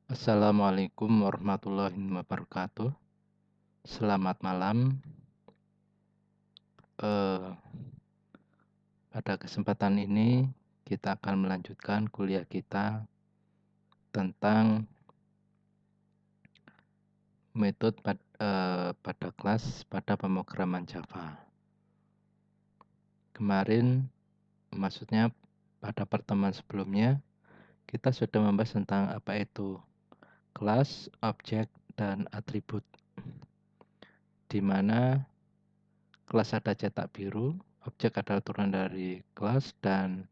Assalamualaikum warahmatullahi wabarakatuh. Selamat malam. Eh, Pada kesempatan ini kita akan melanjutkan kuliah kita tentang metode pada kelas pada pemrograman Java. Kemarin, maksudnya pada pertemuan sebelumnya, kita sudah membahas tentang apa itu kelas, objek, dan atribut, di mana kelas ada cetak biru, objek adalah turunan dari kelas, dan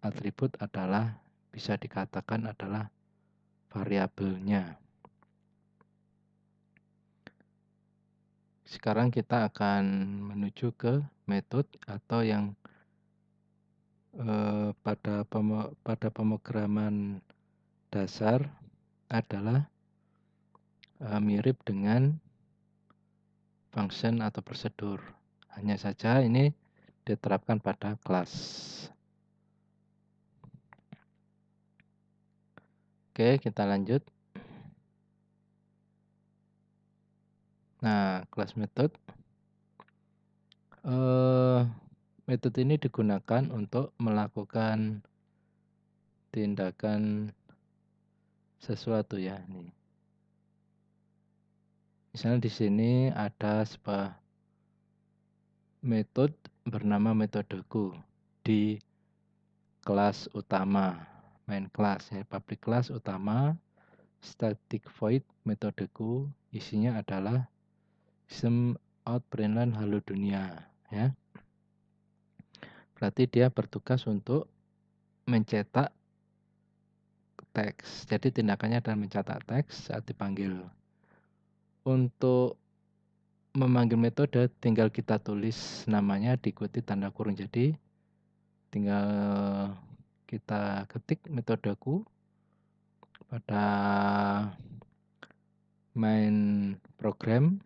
atribut adalah bisa dikatakan adalah variabelnya. Sekarang kita akan menuju ke metode atau yang pada pemrograman dasar adalah mirip dengan function atau prosedur. Hanya saja ini diterapkan pada kelas. Oke, kita lanjut. Nah, kelas metode. Metode ini digunakan untuk melakukan tindakan sesuatu ya. Nih. Misalnya di sini ada sebuah metode bernama metodeku di kelas utama, main kelas ya, public kelas utama, static void metodeku, isinya adalah system out println halo dunia ya. Berarti dia bertugas untuk mencetak teks. Jadi tindakannya adalah mencetak teks saat dipanggil. Untuk memanggil metode tinggal kita tulis namanya diikuti tanda kurung. Jadi tinggal kita ketik metodeku pada main program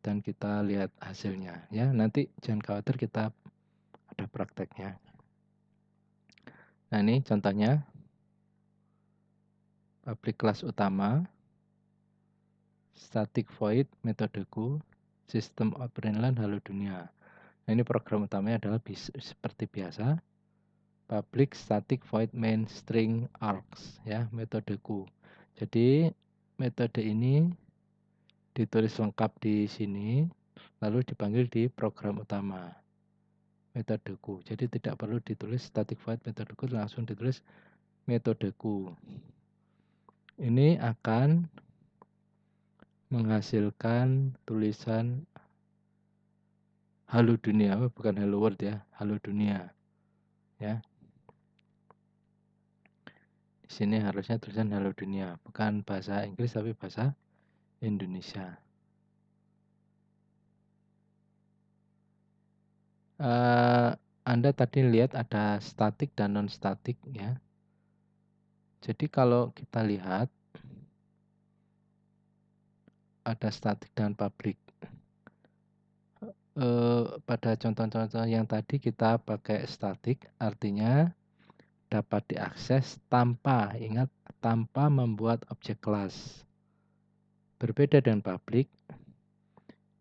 dan kita lihat hasilnya ya. Nanti jangan khawatir, kita ada prakteknya. Nah, ini contohnya public kelas utama, static void metodeku, system out println halo dunia. Nah, ini program utamanya adalah seperti biasa, public static void main string args ya, metodeku. Jadi metode ini ditulis lengkap di sini lalu dipanggil di program utama metodeku. Jadi tidak perlu ditulis static void metodeku, langsung ditulis metodeku. Ini akan menghasilkan tulisan halo dunia, bukan hello world ya, halo dunia ya. Di sini harusnya tulisan halo dunia, bukan bahasa Inggris tapi bahasa Indonesia. Anda tadi lihat ada statik dan non statik ya. Jadi kalau kita lihat ada statik dan public. Pada contoh-contoh yang tadi kita pakai statik, artinya dapat diakses tanpa, ingat, tanpa membuat objek kelas. Berbeda dengan public,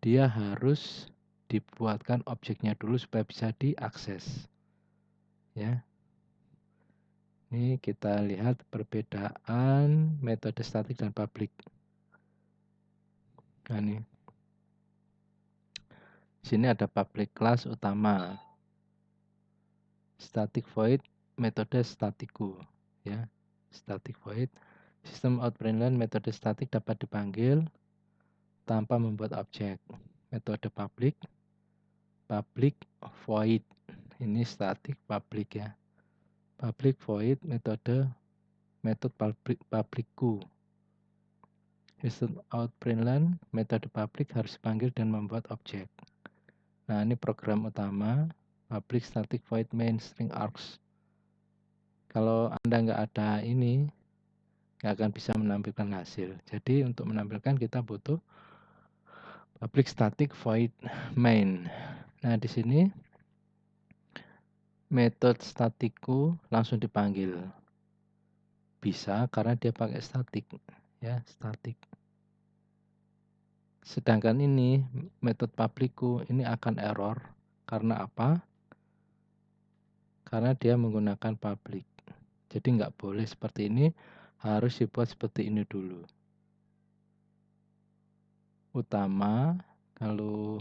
dia harus dibuatkan objeknya dulu supaya bisa diakses. Ya. Ini kita lihat perbedaan metode statik dan public. Nah, ini. Sini ada public class utama, static void metode statiku ya. Static void system out println metode statik dapat dipanggil tanpa membuat objek. Metode public void, ini static public ya. Public void metode publicku. System out println metode public harus dipanggil dan membuat objek. Nah, ini program utama public static void main string args. Kalau Anda nggak ada ini, nggak akan bisa menampilkan hasil. Jadi untuk menampilkan kita butuh public static void main. Nah, di sini metode statikku langsung dipanggil. Bisa karena dia pakai statik, ya, statik. Sedangkan ini metode publicku ini akan error. Karena apa? Karena dia menggunakan public. Jadi nggak boleh seperti ini, harus dibuat seperti ini dulu. Utama, kalau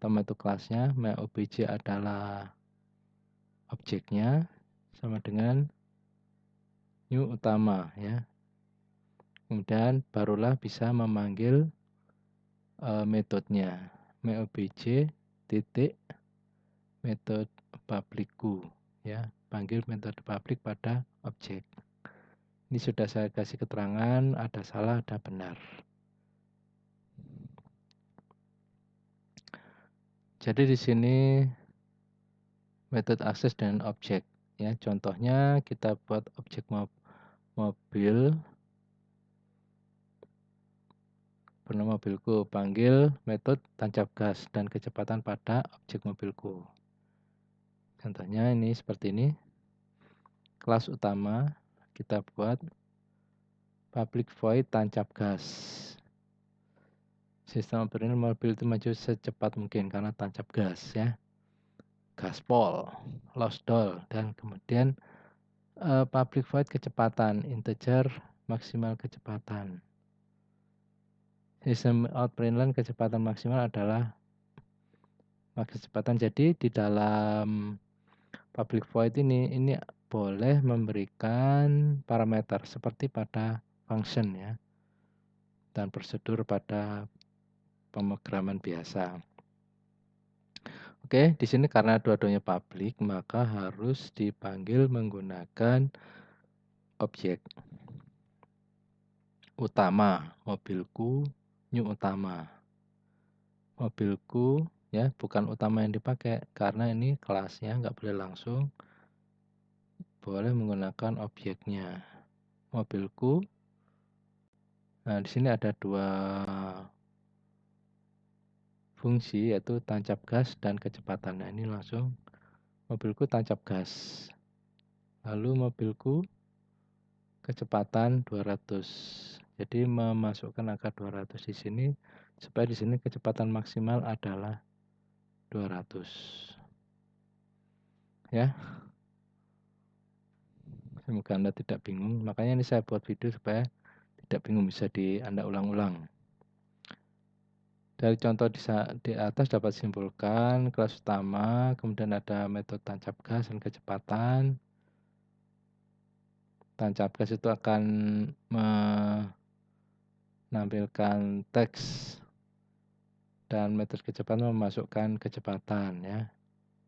utama itu kelasnya, myObj adalah objeknya, sama dengan new utama, ya. Kemudian barulah bisa memanggil metodenya, myObj titik metode publicku, ya, panggil metode public pada objek. Ini sudah saya kasih keterangan, ada salah, ada benar. Jadi di sini metode akses dan objek, ya. Contohnya kita buat objek mobil, bernama mobilku, panggil metode tancap gas dan kecepatan pada objek mobilku. Contohnya ini seperti ini. Kelas utama kita buat public void tancap gas. Sistem operasional mobil itu maju secepat mungkin karena tancap gas, ya. Gaspol, lost doll, dan kemudian public void kecepatan, integer maksimal kecepatan. Sistem outprintlen kecepatan maksimal adalah kecepatan. Jadi di dalam public void ini boleh memberikan parameter seperti pada function, ya, dan prosedur pada pemrograman biasa. Oke, di sini karena dua-duanya public, maka harus dipanggil menggunakan objek. Utama, mobilku, new utama. Mobilku, ya, bukan utama yang dipakai karena ini kelasnya nggak boleh langsung, boleh menggunakan objeknya. Mobilku. Nah, di sini ada dua fungsi, yaitu tancap gas dan kecepatan. Nah, ini langsung mobilku tancap gas. Lalu mobilku kecepatan 200. Jadi memasukkan angka 200 di sini supaya di sini kecepatan maksimal adalah 200. Ya. Semoga Anda tidak bingung. Makanya ini saya buat video supaya tidak bingung, bisa Anda ulang-ulang. Dari contoh di atas dapat simpulkan kelas utama, kemudian ada metode tancap gas dan kecepatan. Tancap gas itu akan menampilkan teks dan metode kecepatan memasukkan kecepatan, ya.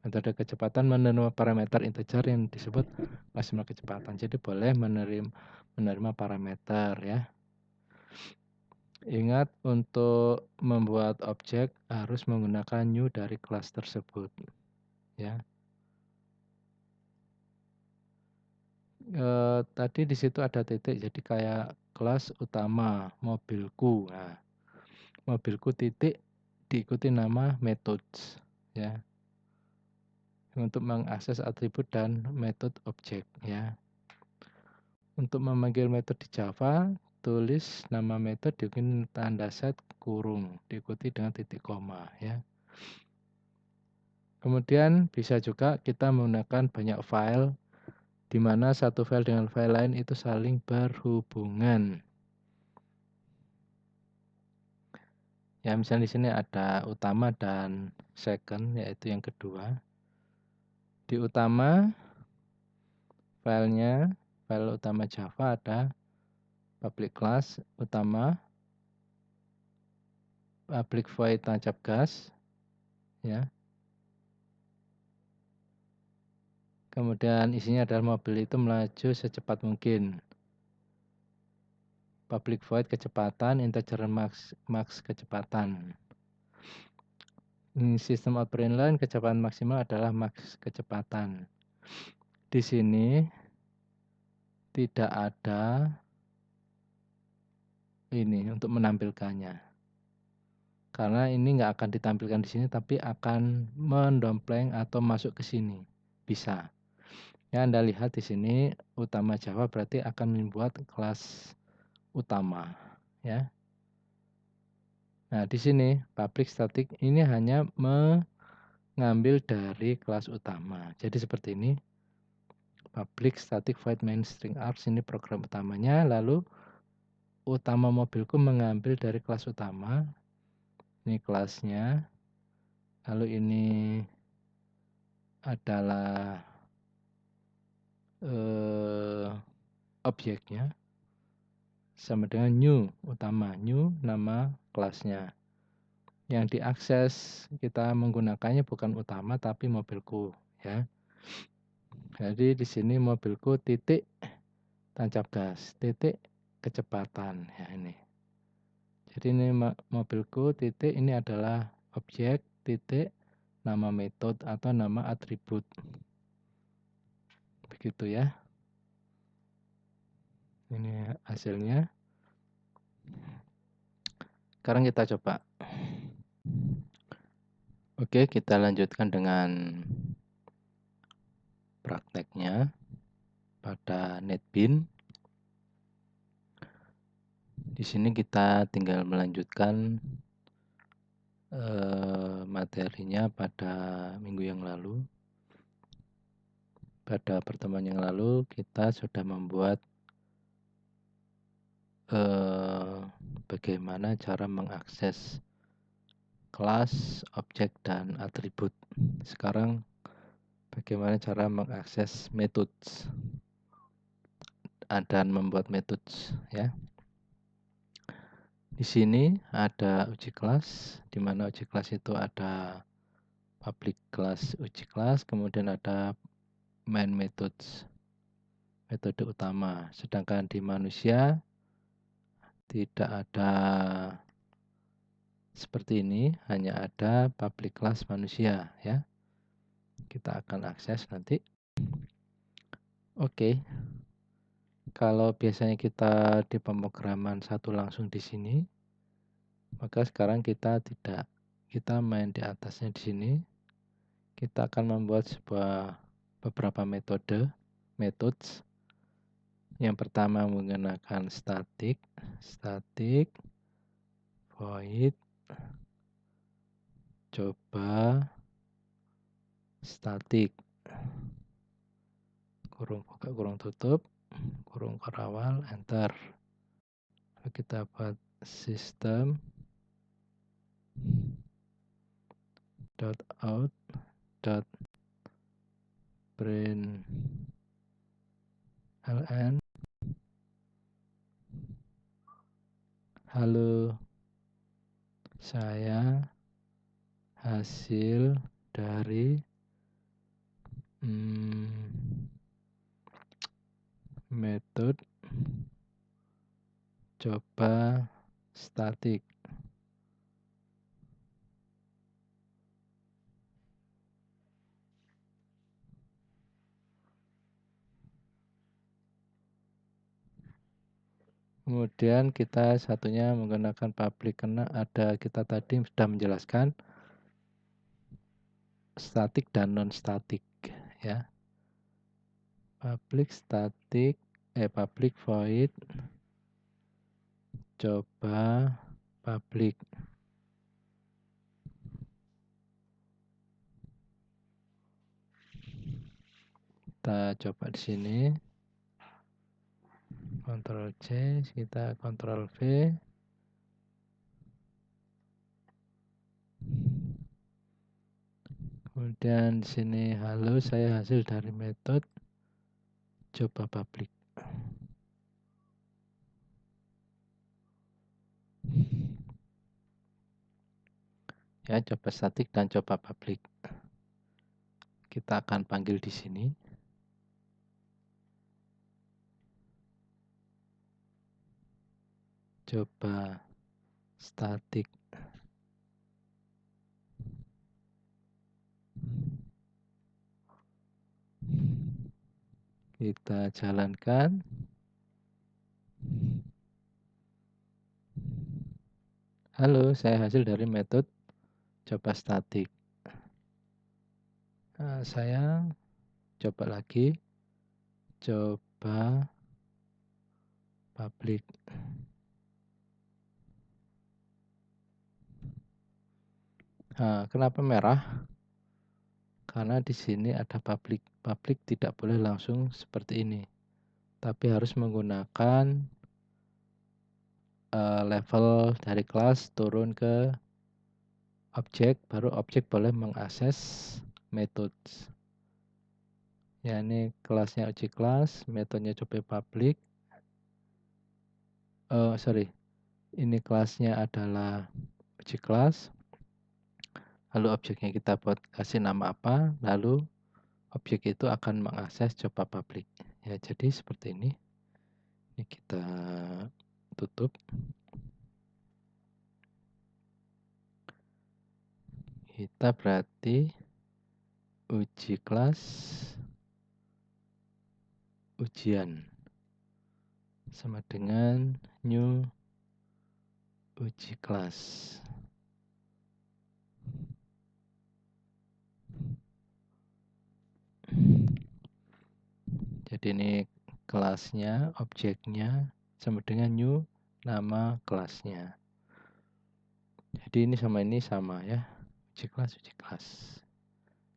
Metode kecepatan menerima parameter integer yang disebut maksimal kecepatan. Jadi boleh menerima parameter, ya. Ingat untuk membuat objek harus menggunakan new dari kelas tersebut, ya. Tadi di situ ada titik, jadi kayak kelas utama mobilku. Nah, mobilku titik diikuti nama methods, ya, untuk mengakses atribut dan metode objek, ya. Untuk memanggil metode di Java, tulis nama metode diikuti tanda set kurung diikuti dengan titik koma, ya. Kemudian bisa juga kita menggunakan banyak file, di mana satu file dengan file lain itu saling berhubungan. Ya, misalnya di sini ada utama dan second, yaitu yang kedua. Di utama, file utama Java ada public class utama, public void tancap gas, ya. Kemudian isinya adalah mobil itu melaju secepat mungkin. Public void kecepatan, integer max kecepatan. Sistem outprintlen kecepatan maksimal adalah max kecepatan. Di sini tidak ada ini untuk menampilkannya. Karena ini nggak akan ditampilkan di sini, tapi akan mendompleng atau masuk ke sini. Bisa. Ya, Anda lihat di sini utama Java berarti akan membuat kelas utama, ya. Nah, di sini public static ini hanya mengambil dari kelas utama. Jadi seperti ini. Public static void main string args ini program utamanya, lalu utama mobilku mengambil dari kelas utama. Ini kelasnya. Lalu ini adalah objeknya sama dengan new utama, new nama kelasnya. Yang diakses kita menggunakannya bukan utama tapi mobilku, ya. Jadi di sini mobilku titik tancap gas, titik kecepatan, ya ini. Jadi ini mobilku titik ini adalah objek titik nama metode atau nama atribut. Begitu ya. Ini hasilnya. Sekarang kita coba. Oke, kita lanjutkan dengan prakteknya pada NetBeans. Di sini kita tinggal melanjutkan materinya pada minggu yang lalu. Pada pertemuan yang lalu kita sudah membuat bagaimana cara mengakses kelas, objek, dan atribut. Sekarang bagaimana cara mengakses methods dan membuat methods, ya. Di sini ada uji kelas, di mana uji kelas itu ada public class uji kelas, kemudian ada main methods, metode utama. Sedangkan di manusia tidak ada seperti ini, hanya ada public class manusia, ya. Kita akan akses nanti. Oke. Kalau biasanya kita di pemrograman satu langsung di sini, maka sekarang kita tidak. Kita main di atasnya di sini. Kita akan membuat beberapa methods. Yang pertama menggunakan static void coba static kurung buka kurung tutup kurung karawal enter. Lalu kita buat system .out .println halo, saya hasil dari metode coba static. Kemudian kita satunya menggunakan public karena ada kita tadi sudah menjelaskan static dan non static, ya. Public void coba public. Kita coba di sini. Ctrl C, kita Ctrl V. Kemudian di sini halo, saya hasil dari metode coba public. Ya, coba static dan coba public. Kita akan panggil di sini. Coba static. Kita jalankan. Halo, saya hasil dari metode coba static. Nah, saya coba lagi. coba public. Nah, kenapa merah? Karena di sini ada public. Public tidak boleh langsung seperti ini, tapi harus menggunakan level dari kelas turun ke objek, baru objek boleh mengakses methods. Ya, ini kelasnya uji kelas, metodenya coba public. Ini kelasnya adalah uji kelas. Lalu objeknya kita buat kasih nama apa, lalu objek itu akan mengakses coba public. Ya, jadi seperti ini. Ini kita tutup. Kita berarti uji kelas ujian sama dengan new uji kelas. Jadi ini kelasnya, objeknya sama dengan new nama kelasnya. Jadi ini sama ya. Uji kelas, uji kelas.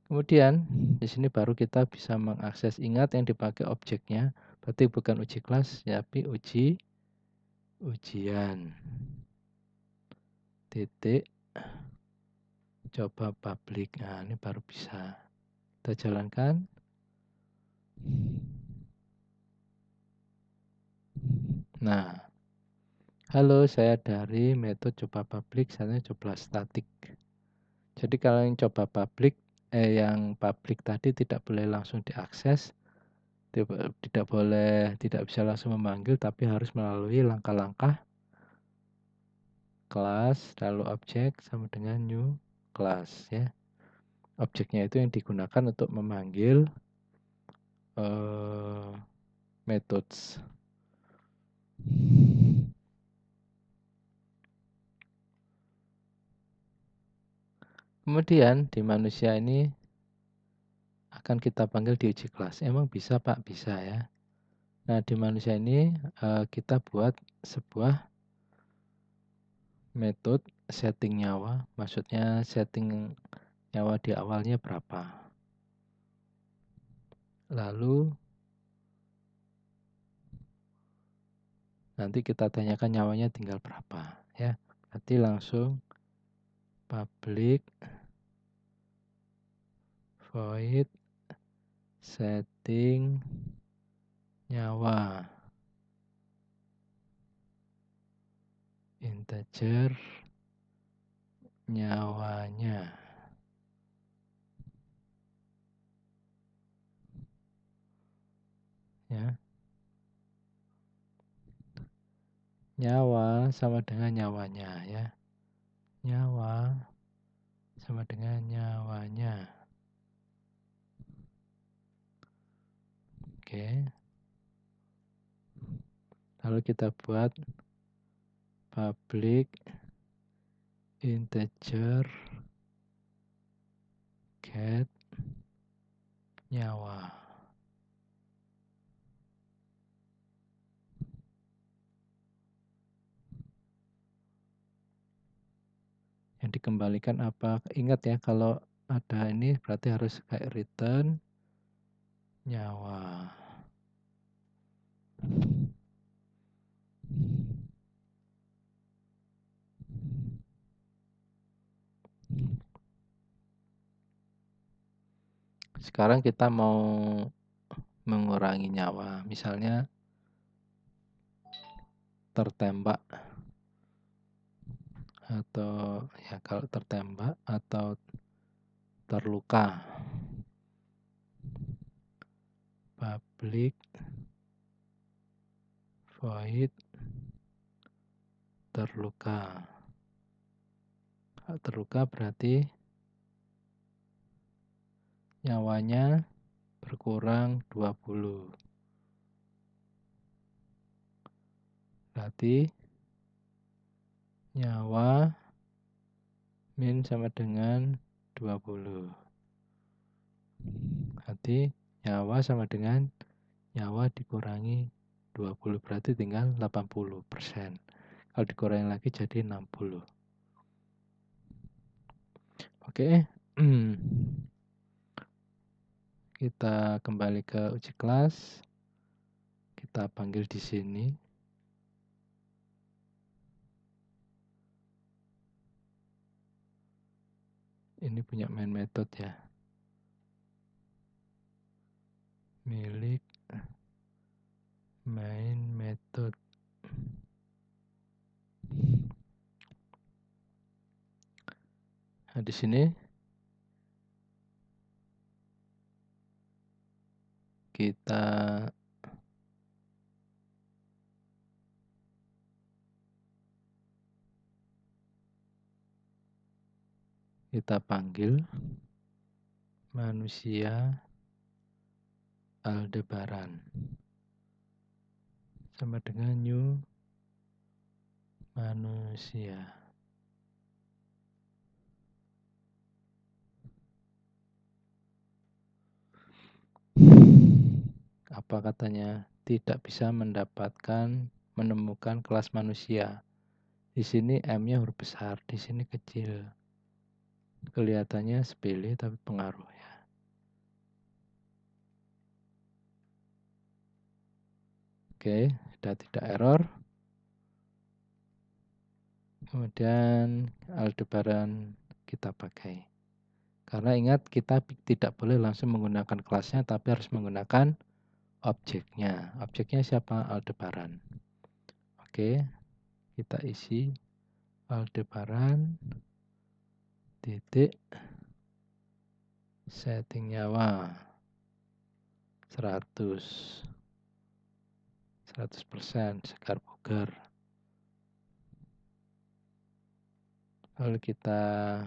Kemudian di sini baru kita bisa mengakses, ingat yang dipakai objeknya berarti bukan uji kelas tapi ujian. Titik coba public. Nah, ini baru bisa kita jalankan. Nah, halo, saya dari metode coba public, saya coba static. Jadi kalau yang coba public, yang public tadi tidak boleh langsung diakses, tidak bisa langsung memanggil, tapi harus melalui langkah-langkah kelas, lalu objek sama dengan new class ya. Objeknya itu yang digunakan untuk memanggil methods. Kemudian di manusia ini akan kita panggil di uji kelas. Emang bisa Pak? Bisa ya. Nah, di manusia ini kita buat sebuah metode setting nyawa. Maksudnya setting nyawa di awalnya berapa. Lalu nanti kita tanyakan nyawanya tinggal berapa ya. Berarti langsung public void setting nyawa integer nyawanya ya. Nyawa sama dengan nyawanya ya. Nyawa sama dengan nyawanya. Oke. Lalu kita buat public integer get nyawa. Yang dikembalikan apa? Ingat ya, kalau ada ini berarti harus kayak return nyawa. Sekarang kita mau mengurangi nyawa, misalnya tertembak atau ya kalau tertembak atau terluka. Public void terluka. Kalau terluka berarti nyawanya berkurang 20. Berarti nyawa min sama dengan 20. Berarti nyawa sama dengan nyawa dikurangi 20 berarti tinggal 80%. Kalau dikurangi lagi jadi 60. Oke. Kita kembali ke uji kelas. Kita panggil di sini. Ini punya main method ya. Milik main method. Nah, di sini kita panggil manusia Aldebaran sama dengan new manusia. Apa katanya? Tidak bisa menemukan kelas manusia. Di sini M-nya huruf besar, di sini kecil. Kelihatannya sepele tapi pengaruh ya. Oke, sudah tidak error. Kemudian Aldebaran kita pakai. Karena ingat kita tidak boleh langsung menggunakan kelasnya tapi harus menggunakan objeknya. Objeknya siapa? Aldebaran. Oke, kita isi Aldebaran titik setting nyawa 100% segar bugar. Lalu kita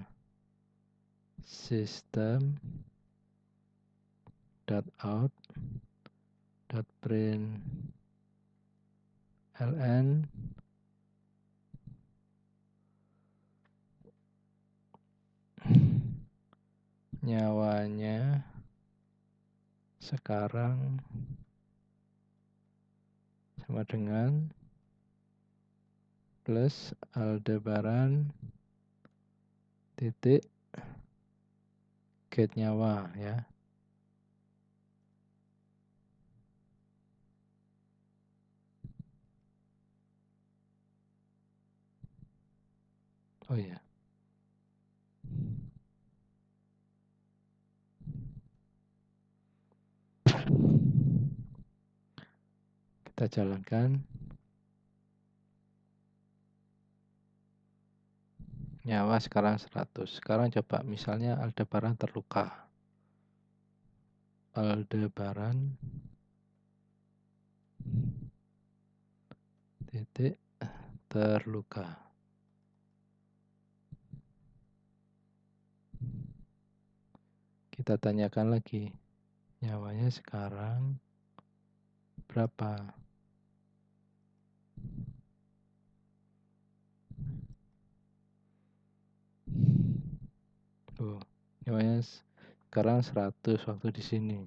system.out.println nyawanya sekarang sama dengan plus Aldebaran titik get nyawa ya. Oh ya. Kita jalankan. Nyawa sekarang 100. Sekarang coba misalnya Aldebaran terluka. Aldebaran titik terluka. Kita tanyakan lagi, nyawanya sekarang berapa? Tuh, nyawanya sekarang 100 waktu di sini.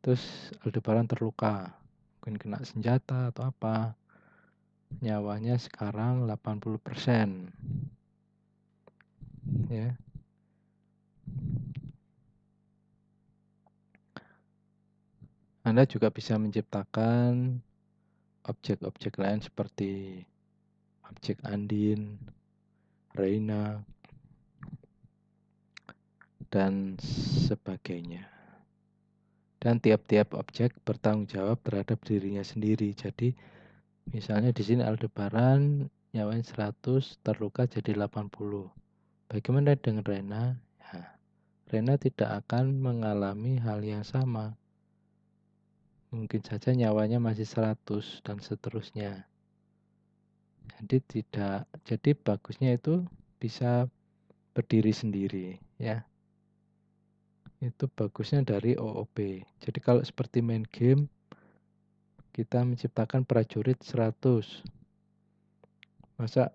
Terus Aldebaran terluka, mungkin kena senjata atau apa. Nyawanya sekarang 80%. Ya. Anda juga bisa menciptakan objek-objek lain seperti objek Andin, Reina, dan sebagainya. Dan tiap-tiap objek bertanggung jawab terhadap dirinya sendiri. Jadi misalnya di sini Aldebaran nyawanya 100, terluka jadi 80. Bagaimana dengan Rena? Ya, Rena tidak akan mengalami hal yang sama. Mungkin saja nyawanya masih 100 dan seterusnya. Jadi bagusnya itu bisa berdiri sendiri ya. Itu bagusnya dari OOP. Jadi kalau seperti main game kita menciptakan prajurit 100. Masa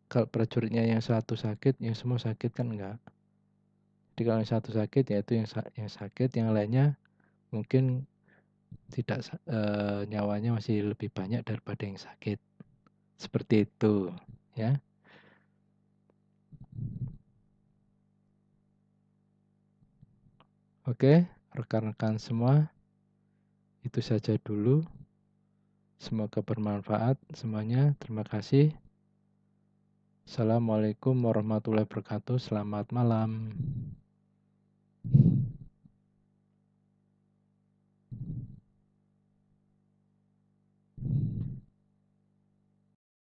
kalau prajuritnya yang satu sakit, yang semua sakit kan enggak. Jadi kalau yang satu sakit ya itu yang sakit, yang lainnya mungkin nyawanya masih lebih banyak daripada yang sakit. Seperti itu, ya. Oke, rekan-rekan semua, itu saja dulu. Semoga bermanfaat semuanya. Terima kasih. Assalamualaikum warahmatullahi wabarakatuh. Selamat malam.